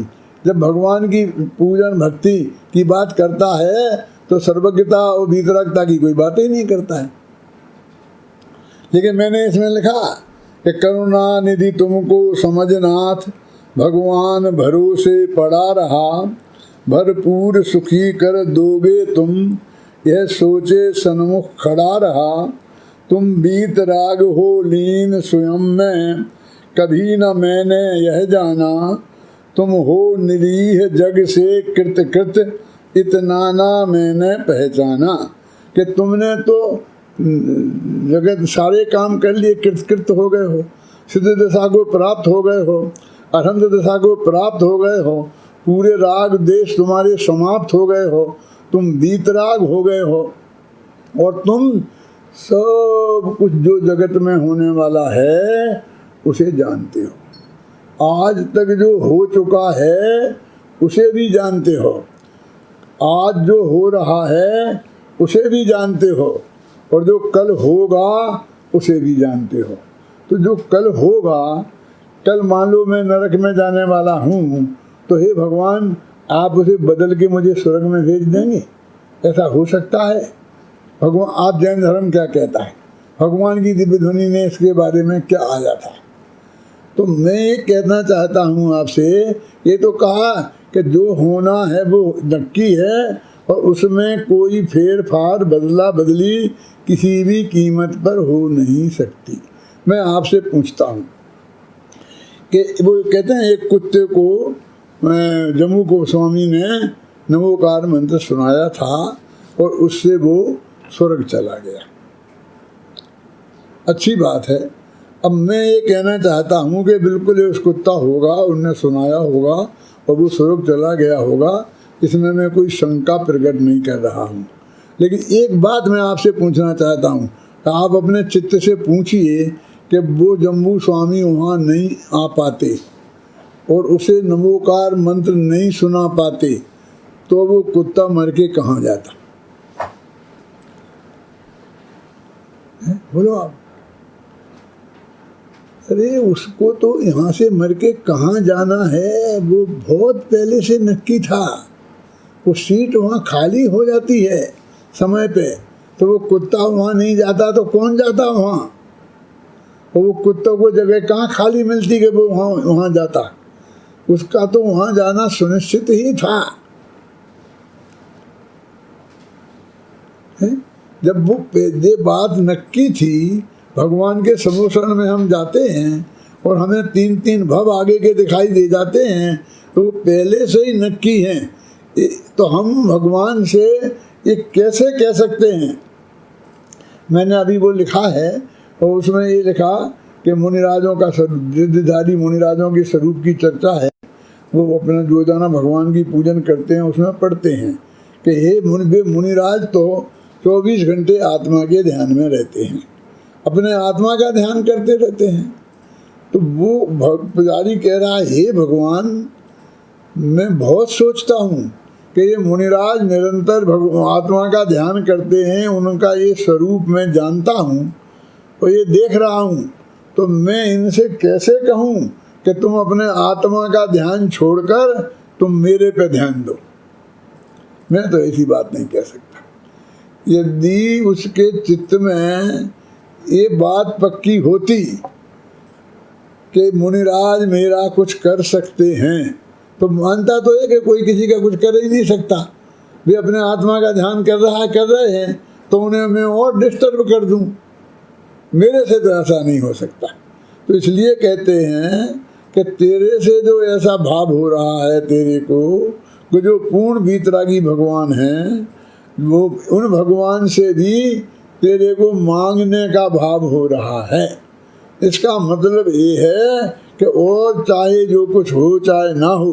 जब भगवान की पूजन भक्ति की बात करता है तो सर्वज्ञता और वीतरागता की कोई बात ही नहीं करता है। लेकिन मैंने इसमें लिखा कि करुणा निधि तुमको समझनाथ, भगवान भरोसे पड़ा रहा, भरपूर सुखी कर दोगे तुम, यह सोचे सन्मुख खड़ा रहा। तुम वीतराग हो लीन स्वयं में, कभी न मैंने यह जाना, तुम हो निरीह जग से कृत इतना ना मैंने पहचाना। कि तुमने तो जगत सारे काम कर लिए, कृत हो गए हो, सिद्ध दशा को प्राप्त हो गए हो, अरहंत दशा को प्राप्त हो गए हो, पूरे राग देश तुम्हारे समाप्त हो गए हो, तुम वीतराग हो गए हो, और तुम सब कुछ जो जगत में होने वाला है उसे जानते हो। आज तक जो हो चुका है उसे भी जानते हो, आज जो हो रहा है उसे भी जानते हो, और जो कल होगा उसे भी जानते हो। तो जो कल होगा, कल मान लो मैं नरक में जाने वाला हूँ, तो हे भगवान आप उसे बदल के मुझे स्वर्ग में भेज देंगे? ऐसा हो सकता है? भगवान, आप जैन धर्म क्या कहता है, भगवान की दिव्य ध्वनि ने इसके बारे में क्या आया था? तो मैं ये कहना चाहता हूँ आपसे, ये तो कहा कि जो होना है वो नक्की है, और उसमें कोई फेर फार बदला बदली किसी भी कीमत पर हो नहीं सकती। मैं आपसे पूछता हूँ कि वो कहते हैं एक कुत्ते को जम्मू गोस्वामी ने नमोकार मंत्र सुनाया था और उससे वो स्वर्ग चला गया। अच्छी बात है। अब मैं ये कहना चाहता हूँ कि बिल्कुल ये उस कुत्ता होगा, उनने सुनाया होगा और वो स्वर्ग चला गया होगा, इसमें मैं कोई शंका प्रकट नहीं कर रहा हूँ। लेकिन एक बात मैं आपसे पूछना चाहता हूँ, आप अपने चित्त से पूछिए कि वो जम्बू स्वामी वहाँ नहीं आ पाते और उसे नमोकार मंत्र नहीं सुना पाते, तो वो कुत्ता मर के कहाँ जाता? बोलो आप। अरे उसको तो यहाँ से मर के कहाँ जाना है वो बहुत पहले से नक्की था। वो सीट वहाँ खाली हो जाती है समय पे, तो वो कुत्ता वहाँ नहीं जाता तो कौन जाता वहाँ? और वो कुत्तों को जगह कहाँ खाली मिलती कि वो वहाँ जाता? उसका तो वहाँ जाना सुनिश्चित ही था। जब वो ये बात नक्की थी, भगवान के समोषण में हम जाते हैं और हमें 3-3 भव आगे के दिखाई दे जाते हैं, तो वो पहले से ही नक्की हैं। तो हम भगवान से ये कैसे कह सकते हैं? मैंने अभी वो लिखा है और उसमें ये लिखा कि मुनिराजों का रिद्धिधारी मुनिराजों के स्वरूप की चर्चा है। वो अपना रोजाना भगवान की पूजन करते हैं, उसमें पढ़ते हैं कि हे मुनिराज तो 24 घंटे आत्मा के ध्यान में रहते हैं, अपने आत्मा का ध्यान करते रहते हैं। तो वो पुजारी कह रहा है, हे भगवान मैं बहुत सोचता हूँ कि ये मुनिराज निरंतर आत्मा का ध्यान करते हैं, उनका ये स्वरूप मैं जानता हूँ और ये देख रहा हूँ, तो मैं इनसे कैसे कहूँ कि तुम अपने आत्मा का ध्यान छोड़कर तुम मेरे पे ध्यान दो? मैं तो ऐसी बात नहीं कह सकता। यदि उसके चित्त में ये बात पक्की होती कि मुनिराज मेरा कुछ कर सकते हैं, तो मानता तो है कि कोई किसी का कुछ कर ही नहीं सकता। वे अपने आत्मा का ध्यान कर रहे हैं तो उन्हें मैं और डिस्टर्ब कर दूं, मेरे से तो ऐसा नहीं हो सकता। तो इसलिए कहते हैं कि तेरे से जो ऐसा भाव हो रहा है तेरे को, कि जो पूर्ण वीतरागी भगवान हैं, वो उन भगवान से भी तेरे को मांगने का भाव हो रहा है। इसका मतलब ये है कि और चाहे जो कुछ हो चाहे ना हो,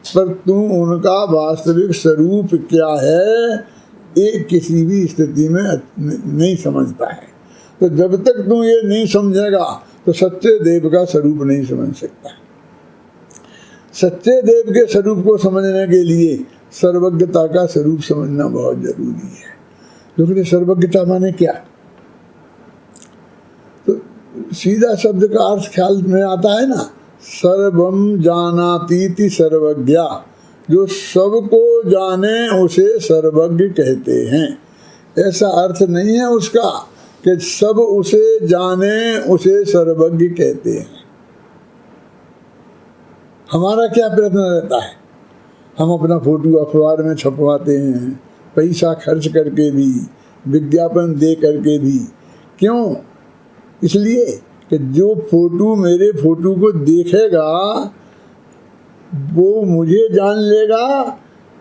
पर तू उनका वास्तविक स्वरूप क्या है ये किसी भी स्थिति में नहीं समझता है। तो जब तक तू ये नहीं समझेगा तो सच्चे देव का स्वरूप नहीं समझ सकता। सच्चे देव के स्वरूप को समझने के लिए सर्वज्ञता का स्वरूप समझना बहुत जरूरी है। लेकिन सर्वज्ञता माने क्या? तो सीधा शब्द का अर्थ ख्याल में आता है ना, सर्वम जानातीति सर्वज्ञा, जो सबको जाने उसे सर्वज्ञ कहते हैं। ऐसा अर्थ नहीं है उसका कि सब उसे जाने उसे सर्वज्ञ कहते हैं। हमारा क्या प्रयत्न रहता है, हम अपना फोटो अखबार में छपवाते हैं, पैसा खर्च करके भी, विज्ञापन दे करके भी। क्यों? इसलिए कि जो फोटो मेरे फोटो को देखेगा वो मुझे जान लेगा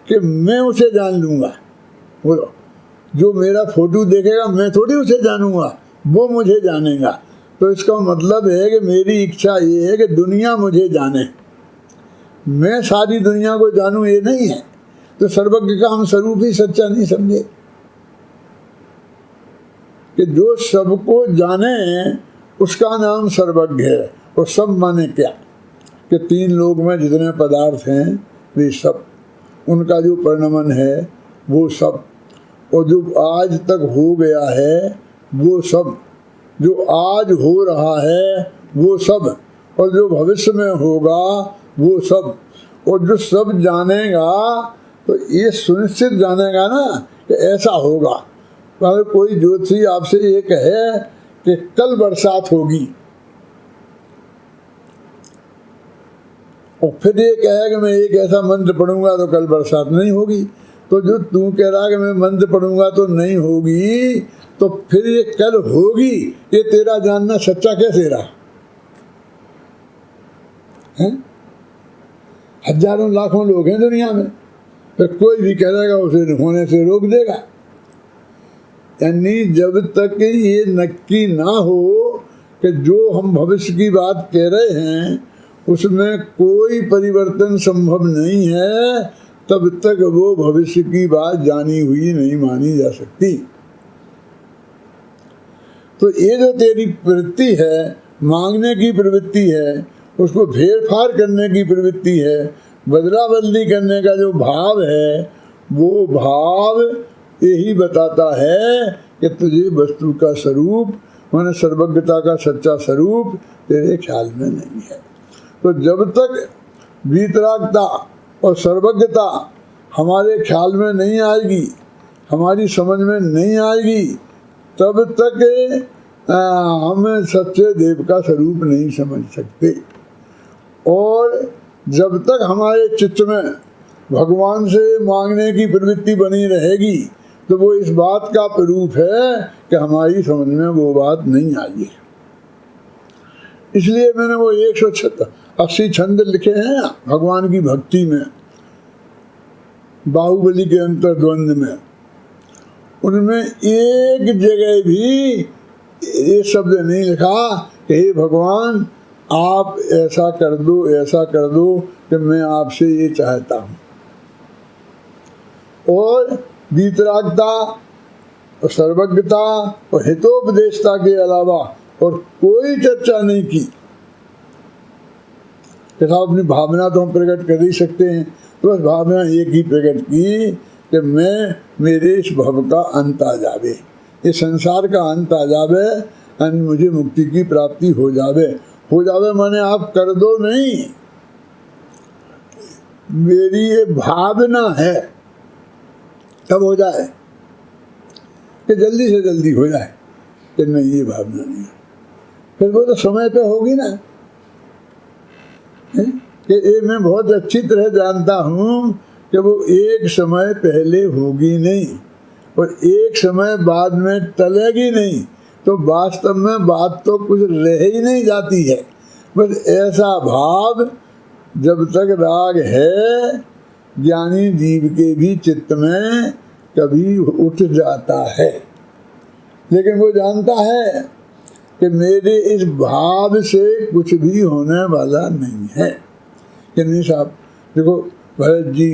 कि मैं उसे जान लूँगा। बोलो, जो मेरा फोटो देखेगा मैं थोड़ी उसे जानूंगा, वो मुझे जानेगा। तो इसका मतलब है कि मेरी इच्छा ये है कि दुनिया मुझे जाने, मैं सारी दुनिया को जानूं ये नहीं है। तो सर्वज्ञ का हम स्वरूप ही सच्चा नहीं समझे कि जो सबको जाने उसका नाम सर्वज्ञ है। और सब माने क्या कि तीन लोक में जितने पदार्थ हैं वे सब, उनका जो परिणमन है वो सब, और जो आज तक हो गया है वो सब, जो आज हो रहा है वो सब, और जो भविष्य में होगा वो सब। और जो सब जानेगा तो ये सुनिश्चित जानेगा ना कि ऐसा होगा। अगर कोई ज्योतिषी आपसे ये कहे कि कल बरसात होगी और फिर ये कहे कि मैं एक ऐसा मंत्र पढ़ूंगा तो कल बरसात नहीं होगी, तो जो तू कह रहा कि मैं मंत्र पढ़ूंगा तो नहीं होगी, तो फिर ये कल होगी ये तेरा जानना सच्चा कैसे रहा है? हजारों लाखों लोग हैं दुनिया में, फिर कोई भी कह देगा उसे होने से रोक देगा। यानी जब तक ये नक्की ना हो कि जो हम भविष्य की बात कह रहे हैं उसमें कोई परिवर्तन संभव नहीं है, तब तक वो भविष्य की बात जानी हुई नहीं मानी जा सकती। तो ये जो तेरी प्रवृत्ति है, मांगने की प्रवृत्ति है, उसको फेरफार करने की प्रवृत्ति है, बदला बदली करने का जो भाव है, वो भाव यही बताता है कि तुझे वस्तु का स्वरूप माने सर्वज्ञता का सच्चा स्वरूप तेरे ख्याल में नहीं है। तो जब तक वीतरागता और सर्वज्ञता हमारे ख्याल में नहीं आएगी, हमारी समझ में नहीं आएगी, तब तक हम सच्चे देव का स्वरूप नहीं समझ सकते। और जब तक हमारे चित्त में भगवान से मांगने की प्रवृत्ति बनी रहेगी तो वो इस बात का प्रूफ है कि हमारी समझ में वो बात नहीं आई है। इसलिए मैंने वो 180 छंद लिखे हैं भगवान की भक्ति में, बाहुबली के अंतर्द्वंद में, उनमें एक जगह भी ये शब्द नहीं लिखा कि हे भगवान आप ऐसा कर दो कि मैं आपसे ये चाहता हूँ। और वीतरागता और सर्वज्ञता और हितोपदेशता के अलावा और कोई चर्चा नहीं की। तथा अपनी भावना तो हम प्रकट कर ही सकते हैं, तो बस भावना एक ही प्रकट की कि मेरे इस भव का अंत आ जावे, ये संसार का अंत आ जावे, और मुझे मुक्ति की प्राप्ति हो जावे। हो जावे माने आप कर दो नहीं, मेरी ये भावना है तब हो जाए कि जल्दी से जल्दी हो जाए, कि नहीं ये भावना नहीं है, फिर वो तो समय पे होगी ना। कि ये मैं बहुत अच्छी तरह जानता हूँ कि वो एक समय पहले होगी नहीं और एक समय बाद में टलेगी नहीं, तो वास्तव में बात तो कुछ रह ही नहीं जाती है। बस ऐसा भाव जब तक राग है ज्ञानी जीव के भी चित्त में कभी उठ जाता है, लेकिन वो जानता है कि मेरे इस भाव से कुछ भी होने वाला नहीं है। कि नहीं साहब, देखो भरत जी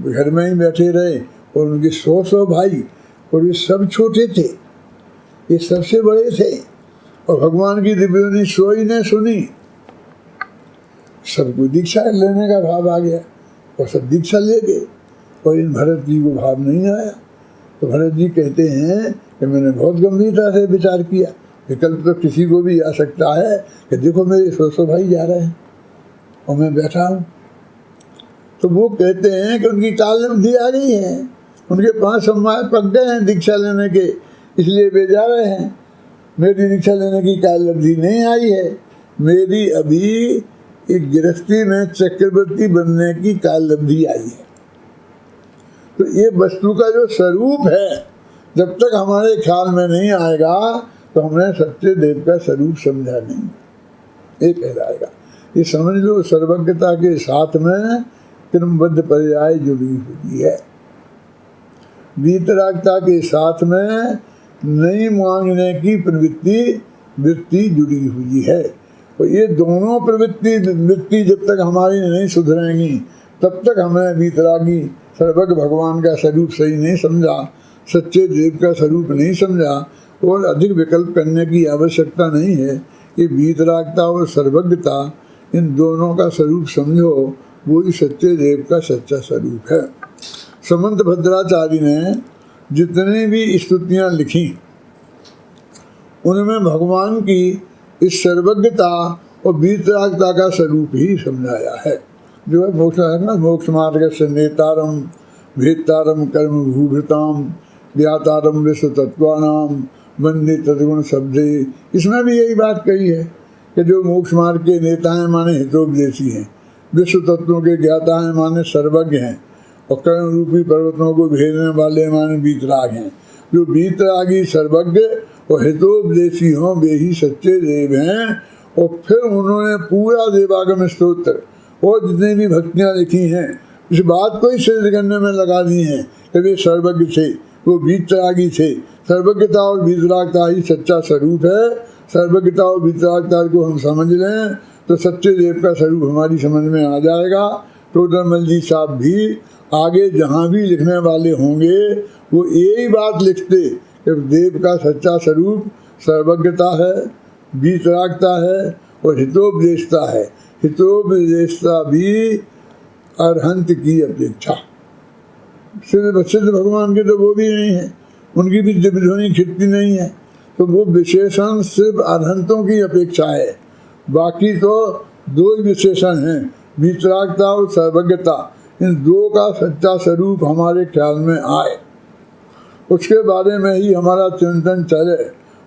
घर में ही बैठे रहे और उनके 100 भाई, और ये सब छोटे थे, ये सबसे बड़े थे, और भगवान की दिव्यवाणी सोई ने सुनी, सबको दीक्षा लेने का भाव आ गया और सब दीक्षा ले गए, और इन भरत जी को भाव नहीं आया। तो भरत जी कहते हैं कि मैंने बहुत गंभीरता से विचार किया, विकल्प तो किसी को भी आ सकता है कि देखो मेरे 100 भाई जा रहे हैं और मैं बैठा हूँ। तो वो कहते हैं कि उनकी काल अवधि आ गई है, उनके 5 समय पक गए हैं दीक्षा लेने के, इसलिए वे जा रहे हैं। मेरी दीक्षा लेने की काल अवधि नहीं आई है, मेरी अभी एक गृहस्थी में चक्रवर्ती बनने की काल अवधि आई है। तो ये वस्तु का जो स्वरूप है जब तक हमारे ख्याल में नहीं आएगा तो हमने सच्चे देव का स्वरूप समझा नहीं, ये कहलाएगा। ये समझ लो सर्वज्ञता के साथ में क्रमबद्ध पर्याय जुड़ी हुई है, वीतरागता के साथ में नहीं मांगने की वृत्ति जुड़ी हुई है। तो ये दोनों वृत्ति जब तक हमारी नहीं सुधरेंगी तब तक हमें वीतरागी सर्वज्ञ भगवान का स्वरूप सही नहीं समझा, सच्चे देव का स्वरूप नहीं समझा, और अधिक विकल्प करने की आवश्यकता नहीं है। कि वीतरागता और सर्वज्ञता इन दोनों का स्वरूप समझो, वो ही सच्चे देव का सच्चा स्वरूप है। समंत भद्राचार्य ने जितनी भी स्तुतियाँ लिखी उनमें भगवान की इस सर्वज्ञता और वीतरागता का स्वरूप ही समझाया है। जो है मोक्ष मार्ग से नेतारम भेदतारम कर्म भूभृताम ज्ञातारम विश्व तत्वानाम वंदे तद्गुण शब्दे, इसमें भी यही बात कही है कि जो मोक्ष मार्ग के नेता हैं माने हितोपदेशी हैं, विश्व तत्वों के ज्ञाता हैं माने सर्वज्ञ हैं, और कर्म रूपी पर्वतों को भेदने वाले माने वीतराग हैं। जो वीतरागी सर्वज्ञ और हितोपदेशी हों वे ही सच्चे देव हैं। और फिर उन्होंने पूरा देवागम स्तोत्र और जितनी भी भक्तियाँ लिखी हैं इस बात को ही सिद्ध करने में लगा दी हैं कि वे सर्वज्ञ थे, वो वीतरागी थे। सर्वज्ञता और वीतरागता ही सच्चा स्वरूप है। सर्वज्ञता और वीतरागता को हम समझ लें तो सच्चे देव का स्वरूप हमारी समझ में आ जाएगा। टोडरमल जी साहब भी आगे जहाँ भी लिखने वाले होंगे वो यही बात लिखते कि देव का सच्चा स्वरूप सर्वज्ञता है, वीतरागता है और हितोपदेशता है। हितोपदेशता भी अरहंत की अपेक्षा, सिद्ध भगवान के तो वो भी नहीं है, उनकी भी दिव्यध्वनि खिड़ती नहीं है, तो वो विशेषण सिर्फ अरहंतों की अपेक्षा है। बाकी तो 2 ही विशेषण हैं, वीतरागता और सर्वज्ञता। इन 2 का सच्चा स्वरूप हमारे ख्याल में आए, उसके बारे में ही हमारा चिंतन चले,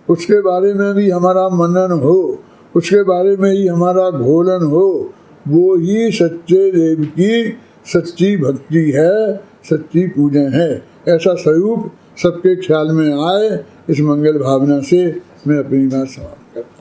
उसके बारे में भी हमारा मनन हो, उसके बारे में ही हमारा घोलन हो, वो ही सच्चे देव की सच्ची भक्ति है, सच्ची पूजन है। ऐसा स्वरूप सबके ख्याल में आए, इस मंगल भावना से मैं अपनी बात समाप्त करता हूँ।